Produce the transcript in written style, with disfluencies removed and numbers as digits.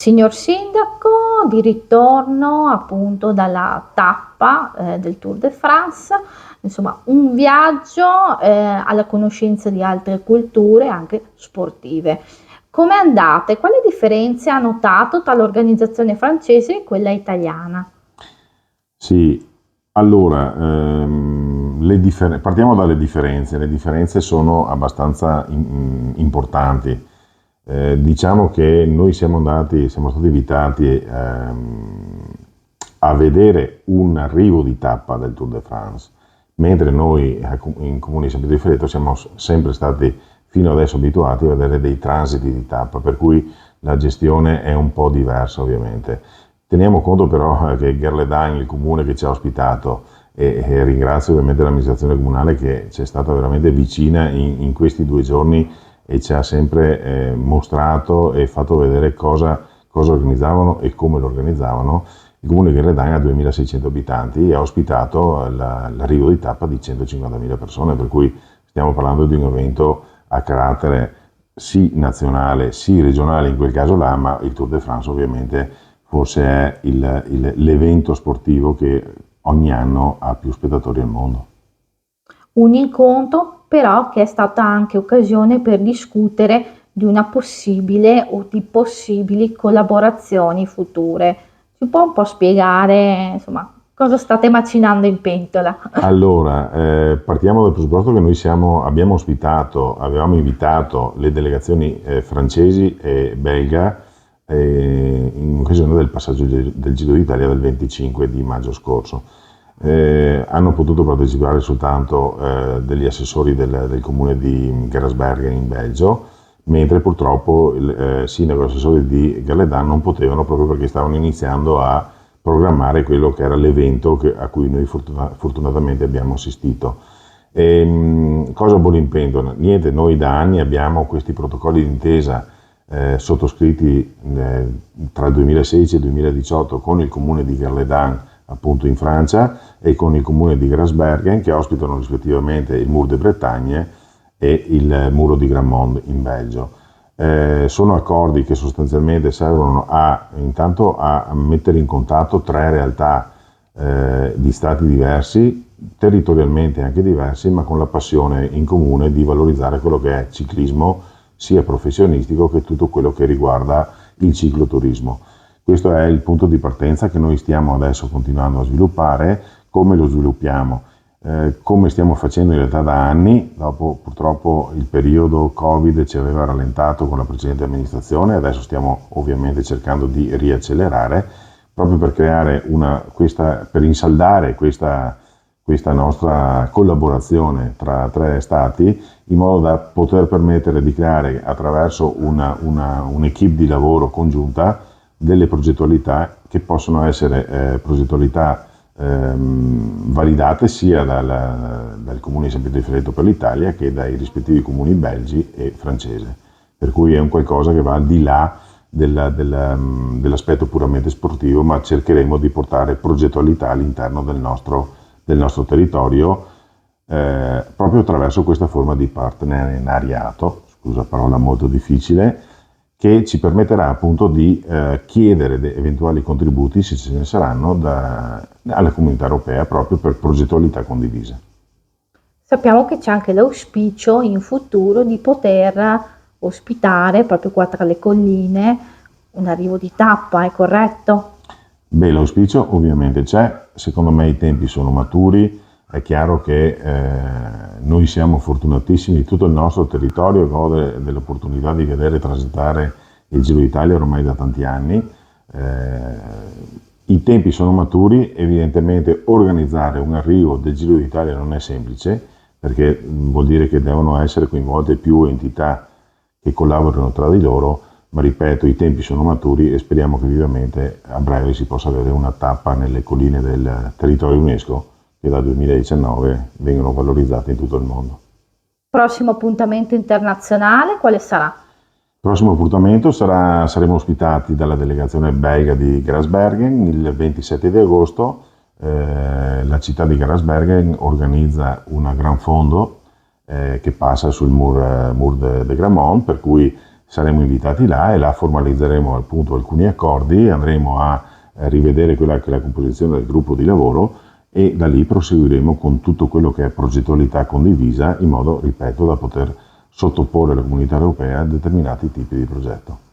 Signor Sindaco, di ritorno appunto dalla tappa del Tour de France, insomma un viaggio alla conoscenza di altre culture, anche sportive. Come andate? Quali differenze ha notato tra l'organizzazione francese e quella italiana? Sì, allora, partiamo dalle differenze. Le differenze sono abbastanza importanti. Diciamo che noi siamo stati invitati a vedere un arrivo di tappa del Tour de France, mentre noi in Comune di San Pietro di Ferreto siamo sempre stati fino adesso abituati a vedere dei transiti di tappa, per cui la gestione è un po' diversa ovviamente. Teniamo conto però che Gerledain, il comune che ci ha ospitato, e ringrazio ovviamente l'amministrazione comunale che ci è stata veramente vicina in questi 2 giorni e ci ha sempre mostrato e fatto vedere cosa organizzavano e come lo organizzavano. Il comune di Gerledain ha 2600 abitanti e ha ospitato l'arrivo di tappa di 150.000 persone, per cui stiamo parlando di un evento a carattere sì nazionale, sì regionale in quel caso là, ma il Tour de France ovviamente forse è l'evento sportivo che ogni anno ha più spettatori al mondo. Un incontro però che è stata anche occasione per discutere di una possibile o di possibili collaborazioni future. Ci può un po' spiegare, insomma, cosa state macinando in pentola? Allora, partiamo dal presupposto che avevamo invitato le delegazioni francesi e belga in occasione del passaggio del Giro d'Italia del 25 di maggio scorso. Hanno potuto partecipare soltanto degli assessori del comune di Gerasbergen in Belgio, mentre purtroppo il sindaco e l'assessore di Galledan non potevano proprio perché stavano iniziando a programmare quello che era l'evento a cui noi fortunatamente abbiamo assistito. Cosa vuole in pentola? Niente, noi da anni abbiamo questi protocolli d'intesa sottoscritti tra il 2016 e il 2018 con il comune di Gerledan, appunto in Francia, e con il comune di Grasbergen, che ospitano rispettivamente il Mur de Bretagne e il Muro di Grammont in Belgio. Sono accordi che sostanzialmente servono intanto a mettere in contatto tre realtà di stati diversi, territorialmente anche diversi, ma con la passione in comune di valorizzare quello che è ciclismo sia professionistico che tutto quello che riguarda il cicloturismo. Questo è il punto di partenza che noi stiamo adesso continuando a sviluppare. Come lo sviluppiamo? Come stiamo facendo in realtà da anni, dopo purtroppo il periodo Covid ci aveva rallentato con la precedente amministrazione, adesso stiamo ovviamente cercando di riaccelerare proprio per creare per insaldare questa nostra collaborazione tra tre stati, in modo da poter permettere di creare attraverso un'equipe di lavoro congiunta delle progettualità che possono essere progettualità validate sia dal comune di San Pietro di Ferreto per l'Italia che dai rispettivi comuni belgi e francese, per cui è un qualcosa che va al di là dell'aspetto puramente sportivo, ma cercheremo di portare progettualità all'interno del nostro territorio proprio attraverso questa forma di partenariato, scusa parola molto difficile, che ci permetterà appunto di chiedere eventuali contributi, se ce ne saranno, alla comunità europea proprio per progettualità condivise. Sappiamo che c'è anche l'auspicio in futuro di poter ospitare proprio qua tra le colline un arrivo di tappa, è corretto? Beh, l'auspicio ovviamente c'è, secondo me i tempi sono maturi, è chiaro che noi siamo fortunatissimi, tutto il nostro territorio gode dell'opportunità di vedere transitare il Giro d'Italia ormai da tanti anni. I tempi sono maturi, evidentemente organizzare un arrivo del Giro d'Italia non è semplice, perché vuol dire che devono essere coinvolte più entità che collaborano tra di loro, ma ripeto, i tempi sono maturi e speriamo che vivamente a breve si possa avere una tappa nelle colline del territorio UNESCO che dal 2019 vengono valorizzate in tutto il mondo. Prossimo appuntamento internazionale, quale sarà? Il prossimo appuntamento saremo ospitati dalla delegazione belga di Grasbergen il 27 di agosto. La città di Grasbergen organizza un gran fondo che passa sul Mur de Grammont, per cui saremo invitati là e là formalizzeremo appunto alcuni accordi, andremo a rivedere quella che è la composizione del gruppo di lavoro e da lì proseguiremo con tutto quello che è progettualità condivisa in modo, ripeto, da poter sottoporre alla comunità europea determinati tipi di progetto.